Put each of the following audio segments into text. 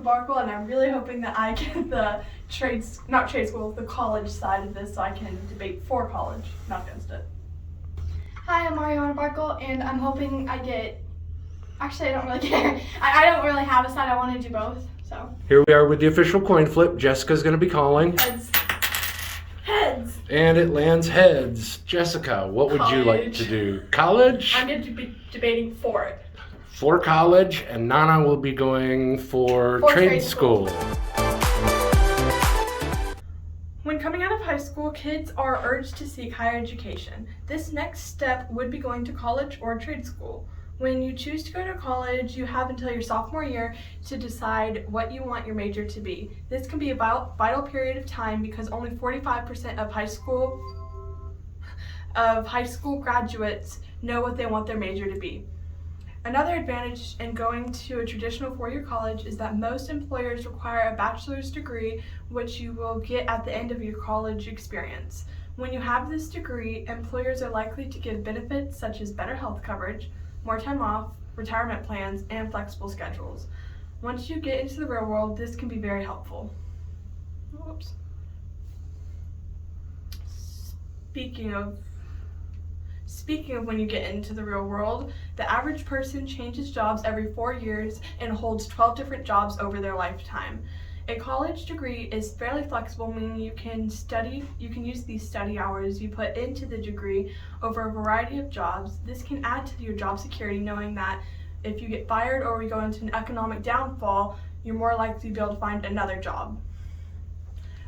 Barkle, and I'm really hoping that I get the the college side of this so I can debate for college, not against it. Hi, I'm Mariana Barkle, and I'm hoping I get. Actually, I don't really care. I don't really have a side. I want to do both. So Here we are with the official coin flip. Jessica's going to be calling. Heads. Heads. And it lands heads. Jessica, what would you like to do? College? I'm going to be debating for it. For college, and Nana will be going for trade school. When coming out of high school, kids are urged to seek higher education. This next step would be going to college or trade school. When you choose to go to college, you have until your sophomore year to decide what you want your major to be. This can be a vital period of time because only 45% of high school graduates know what they want their major to be. Another advantage in going to a traditional four-year college is that most employers require a bachelor's degree, which you will get at the end of your college experience. When you have this degree, employers are likely to give benefits such as better health coverage, more time off, retirement plans, and flexible schedules. Once you get into the real world, this can be very helpful. Oops. Speaking of when you get into the real world, the average person changes jobs every 4 years and holds 12 different jobs over their lifetime. A college degree is fairly flexible, meaning you can use these study hours you put into the degree over a variety of jobs. This can add to your job security, knowing that if you get fired or we go into an economic downfall, you're more likely to be able to find another job.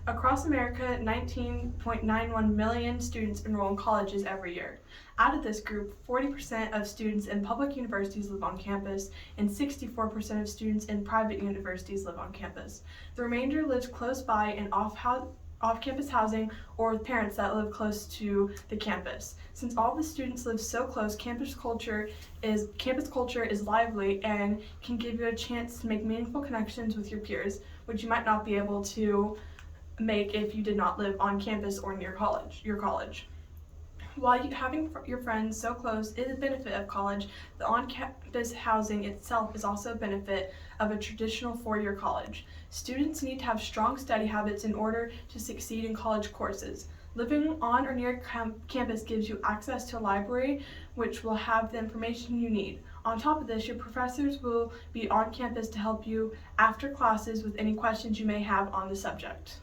Across America, 19.91 million students enroll in colleges every year. Out of this group, 40% of students in public universities live on campus, and 64% of students in private universities live on campus. The remainder lives close by in off-campus housing or with parents that live close to the campus. Since all the students live so close, campus culture is lively and can give you a chance to make meaningful connections with your peers, which you might not be able to make if you did not live on campus or near your college. While having your friends so close is a benefit of college, the on-campus housing itself is also a benefit of a traditional four-year college. Students need to have strong study habits in order to succeed in college courses. Living on or near campus gives you access to a library, which will have the information you need. On top of this, your professors will be on campus to help you after classes with any questions you may have on the subject.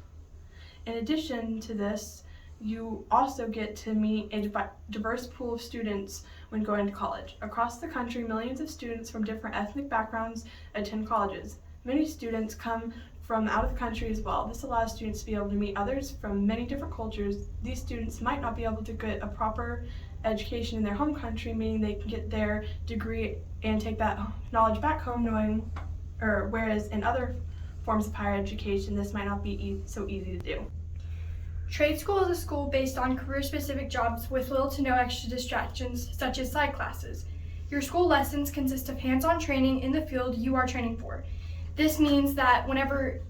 In addition to this, you also get to meet a diverse pool of students when going to college. Across the country, millions of students from different ethnic backgrounds attend colleges. Many students come from out of the country as well. This allows students to be able to meet others from many different cultures. These students might not be able to get a proper education in their home country, meaning they can get their degree and take that knowledge back home whereas in other forms of higher education, this might not be so easy to do. trade school is a school based on career-specific jobs with little to no extra distractions, such as side classes. Your school lessons consist of hands-on training in the field you are training for. This means that whenever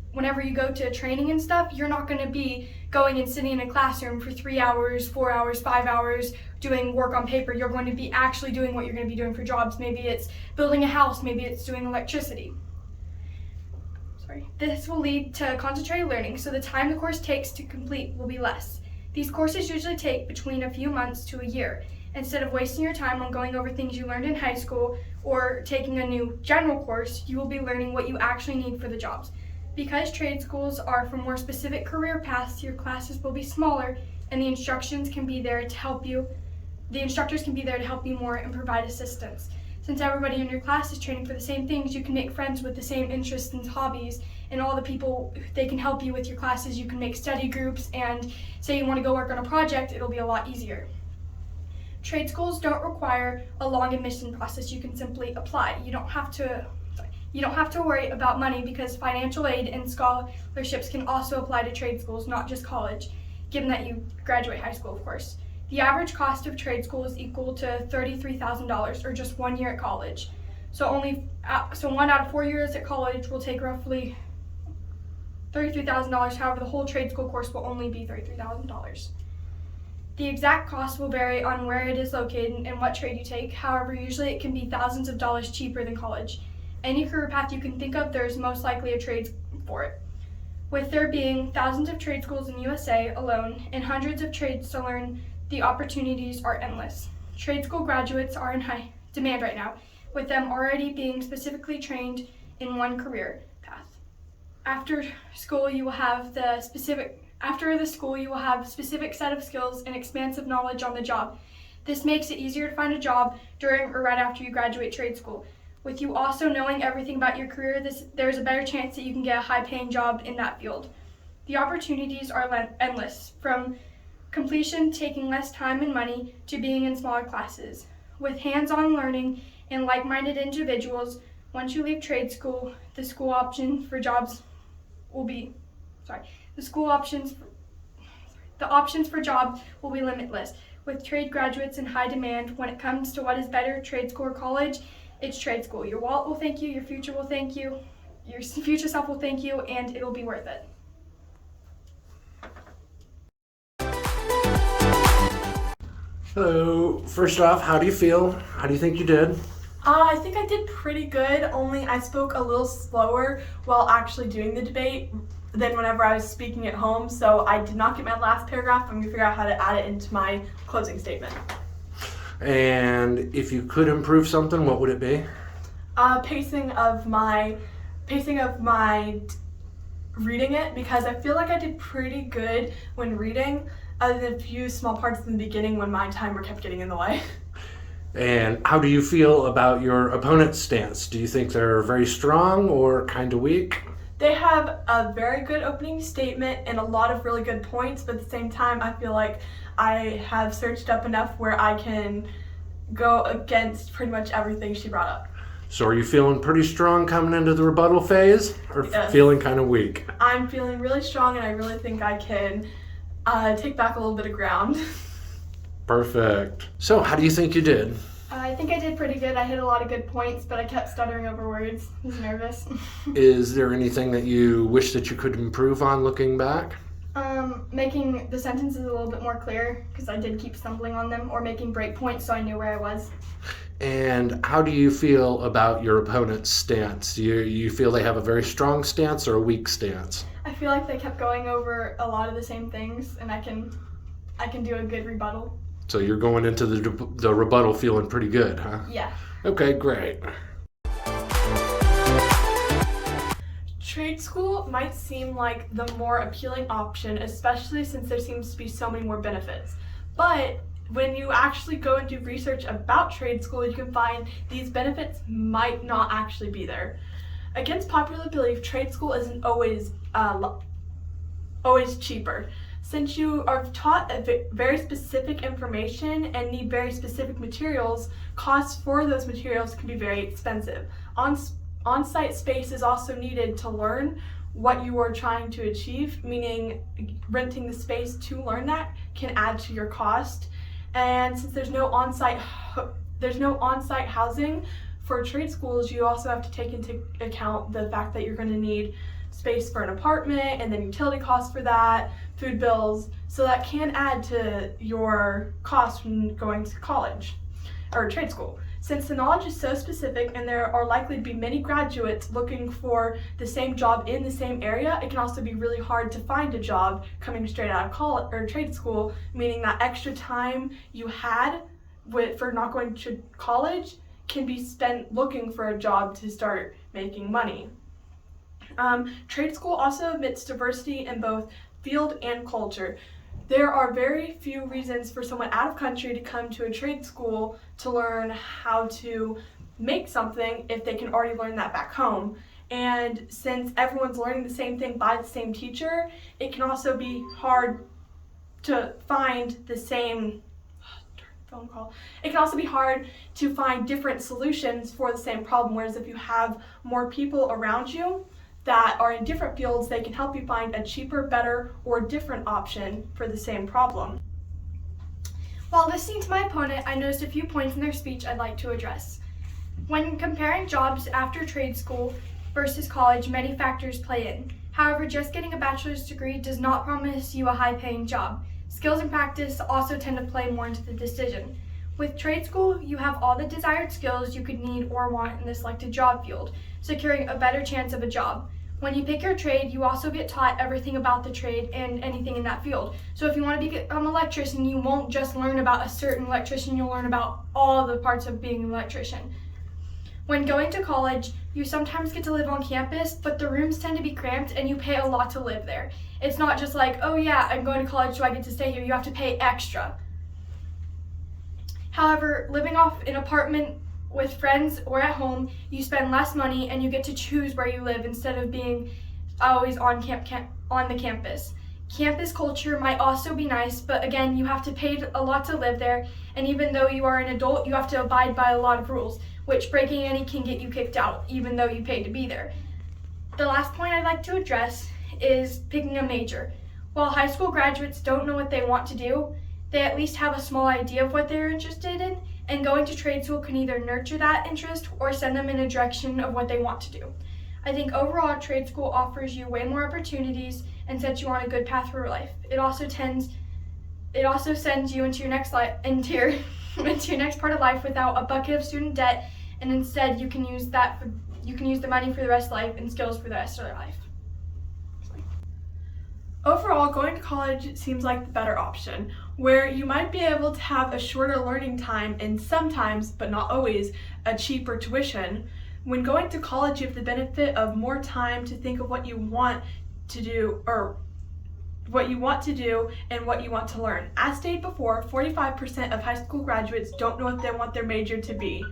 you go to training and stuff, you're not going to be going and sitting in a classroom for 3 hours, 4 hours, 5 hours doing work on paper. You're going to be actually doing what you're going to be doing for jobs. Maybe it's building a house, maybe it's doing electricity. This will lead to concentrated learning, so the time the course takes to complete will be less. These courses usually take between a few months to a year. Instead of wasting your time on going over things you learned in high school or taking a new general course, you will be learning what you actually need for the jobs. Because trade schools are for more specific career paths, your classes will be smaller and the instructors can be there to help you more and provide assistance. Since everybody in your class is training for the same things, you can make friends with the same interests and hobbies, and all the people, they can help you with your classes. You can make study groups, and say you want to go work on a project, it'll be a lot easier. Trade schools don't require a long admission process. You can simply apply. You don't have to worry about money because financial aid and scholarships can also apply to trade schools, not just college, given that you graduate high school, of course. The average cost of trade school is equal to $33,000, or just 1 year at college. So 1 out of 4 years at college will take roughly $33,000. However, the whole trade school course will only be $33,000. The exact cost will vary on where it is located and what trade you take. However, usually it can be thousands of dollars cheaper than college. Any career path you can think of, there's most likely a trade for it. With there being thousands of trade schools in the USA alone and hundreds of trades to learn, the opportunities are endless. Trade school graduates are in high demand right now, with them already being specifically trained in one career path. After the school, you will have specific set of skills and expansive knowledge on the job. This makes it easier to find a job during or right after you graduate trade school. With you also knowing everything about your career, there's a better chance that you can get a high-paying job in that field. The opportunities are endless, from completion taking less time and money to being in smaller classes. With hands-on learning and like-minded individuals, once you leave trade school, the options for jobs will be limitless. With trade graduates in high demand, when it comes to what is better, trade school or college, it's trade school. Your wallet will thank you, your future will thank you, your future self will thank you, and it'll be worth it. So, first off, how do you feel? How do you think you did? I think I did pretty good, only I spoke a little slower while actually doing the debate than whenever I was speaking at home, so I did not get my last paragraph. I'm going to figure out how to add it into my closing statement. And if you could improve something, what would it be? Pacing of my reading it, because I feel like I did pretty good when reading, other than a few small parts in the beginning when my timer kept getting in the way. And how do you feel about your opponent's stance? Do you think they're very strong or kind of weak? They have a very good opening statement and a lot of really good points, but at the same time, I feel like I have searched up enough where I can go against pretty much everything she brought up. So are you feeling pretty strong coming into the rebuttal phase, or Yes. feeling kind of weak? I'm feeling really strong, and I really think I can take back a little bit of ground. Perfect. So how do you think you did? I think I did pretty good. I hit a lot of good points, but I kept stuttering over words. I was nervous. Is there anything that you wish that you could improve on looking back? Making the sentences a little bit more clear, because I did keep stumbling on them, or making break points so I knew where I was. And how do you feel about your opponent's stance? Do you feel they have a very strong stance or a weak stance? I feel like they kept going over a lot of the same things, and I can do a good rebuttal. So you're going into the rebuttal feeling pretty good, huh? Yeah. Okay, great. Trade school might seem like the more appealing option, especially since there seems to be so many more benefits. But when you actually go and do research about trade school, you can find these benefits might not actually be there. Against popular belief, trade school isn't always cheaper. Since you are taught very specific information and need very specific materials, costs for those materials can be very expensive. On-site space is also needed to learn what you are trying to achieve, meaning renting the space to learn that can add to your cost. And since there's no on-site housing for trade schools, you also have to take into account the fact that you're going to need space for an apartment and then utility costs for that, food bills, so that can add to your cost when going to college or trade school. Since the knowledge is so specific and there are likely to be many graduates looking for the same job in the same area, it can also be really hard to find a job coming straight out of college or trade school, meaning that extra time you had for not going to college can be spent looking for a job to start making money. Trade school also admits diversity in both field and culture. There are very few reasons for someone out of country to come to a trade school to learn how to make something if they can already learn that back home. And since everyone's learning the same thing by the same teacher, it can also be hard to find the same phone call. It can also be hard to find different solutions for the same problem, whereas if you have more people around you that are in different fields, they can help you find a cheaper, better, or different option for the same problem. While listening to my opponent, I noticed a few points in their speech I'd like to address. When comparing jobs after trade school versus college, many factors play in. However, just getting a bachelor's degree does not promise you a high-paying job. Skills and practice also tend to play more into the decision. With trade school, you have all the desired skills you could need or want in the selected job field, securing a better chance of a job. When you pick your trade, you also get taught everything about the trade and anything in that field. So if you want to become an electrician, you won't just learn about a certain electrician, you'll learn about all the parts of being an electrician. When going to college, you sometimes get to live on campus, but the rooms tend to be cramped and you pay a lot to live there. It's not just like, oh yeah, I'm going to college so I get to stay here. You have to pay extra. However, living off an apartment with friends or at home, you spend less money and you get to choose where you live instead of being always on the campus. Campus culture might also be nice, but again, you have to pay a lot to live there, and even though you are an adult, you have to abide by a lot of rules, which breaking any can get you kicked out, even though you paid to be there. The last point I'd like to address is picking a major. While high school graduates don't know what they want to do, they at least have a small idea of what they're interested in, and going to trade school can either nurture that interest or send them in a direction of what they want to do. I think overall, trade school offers you way more opportunities and sets you on a good path for life. It also sends you into your next into your next part of life without a bucket of student debt, and instead you can use the money for the rest of life and skills for the rest of their life. Overall, going to college seems like the better option, where you might be able to have a shorter learning time and sometimes, but not always, a cheaper tuition. When going to college, you have the benefit of more time to think of what you want to do and what you want to learn. As stated before, 45% of high school graduates don't know what they want their major to be.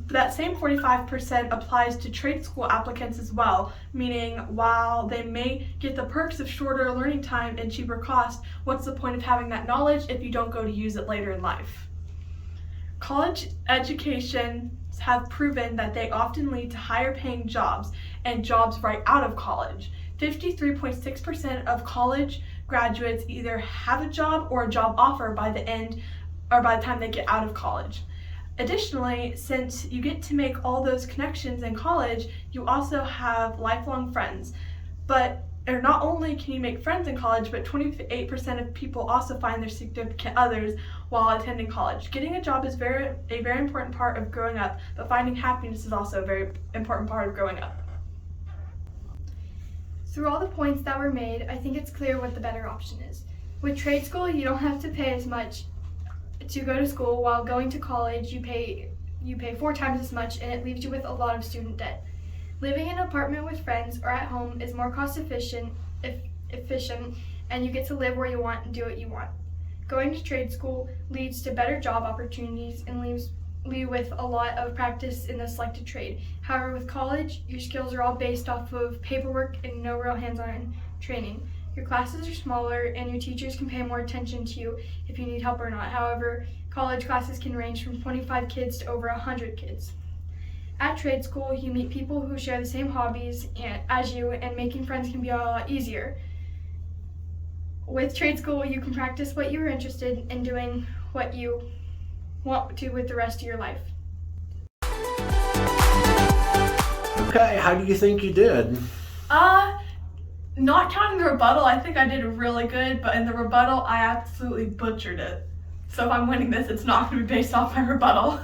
That same 45% applies to trade school applicants as well, meaning while they may get the perks of shorter learning time and cheaper cost, what's the point of having that knowledge if you don't go to use it later in life? College educations have proven that they often lead to higher paying jobs and jobs right out of college. 53.6% of college graduates either have a job or a job offer by the time they get out of college. Additionally, since you get to make all those connections in college, you also have lifelong friends. Or not only can you make friends in college, but 28% of people also find their significant others while attending college. Getting a job is a very important part of growing up, but finding happiness is also a very important part of growing up. Through all the points that were made, I think it's clear what the better option is. With trade school, you don't have to pay as much to go to school, while going to college, you pay 4 times as much, and it leaves you with a lot of student debt. Living in an apartment with friends or at home is more cost efficient, and you get to live where you want and do what you want. Going to trade school leads to better job opportunities and leaves you with a lot of practice in the selected trade. However, with college, your skills are all based off of paperwork and no real hands-on training. Your classes are smaller and your teachers can pay more attention to you if you need help or not. However, college classes can range from 25 kids to over 100 kids. At trade school, you meet people who share the same hobbies as you, and making friends can be a lot easier. With trade school, you can practice what you are interested in doing, what you want to with the rest of your life. Okay, how do you think you did? Not counting the rebuttal, I think I did really good, but in the rebuttal, I absolutely butchered it. So if I'm winning this, it's not going to be based off my rebuttal.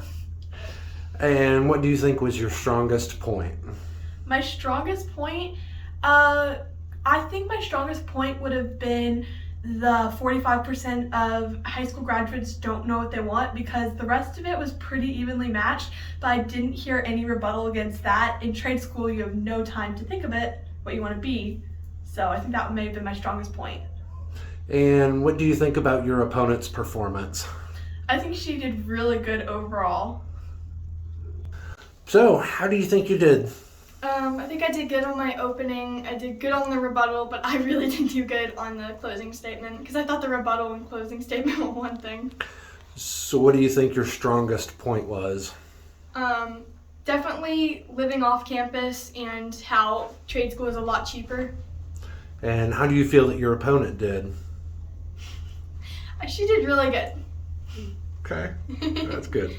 And what do you think was your strongest point? My strongest point, I think my strongest point would have been the 45% of high school graduates don't know what they want, because the rest of it was pretty evenly matched, but I didn't hear any rebuttal against that. In trade school, you have no time to think of it, what you want to be. So I think that may have been my strongest point. And what do you think about your opponent's performance? I think she did really good overall. So, how do you think you did? I think I did good on my opening, I did good on the rebuttal, but I really didn't do good on the closing statement, because I thought the rebuttal and closing statement were one thing. So what do you think your strongest point was? Definitely living off campus and how trade school is a lot cheaper. And how do you feel that your opponent did? She did really good. Okay, that's good.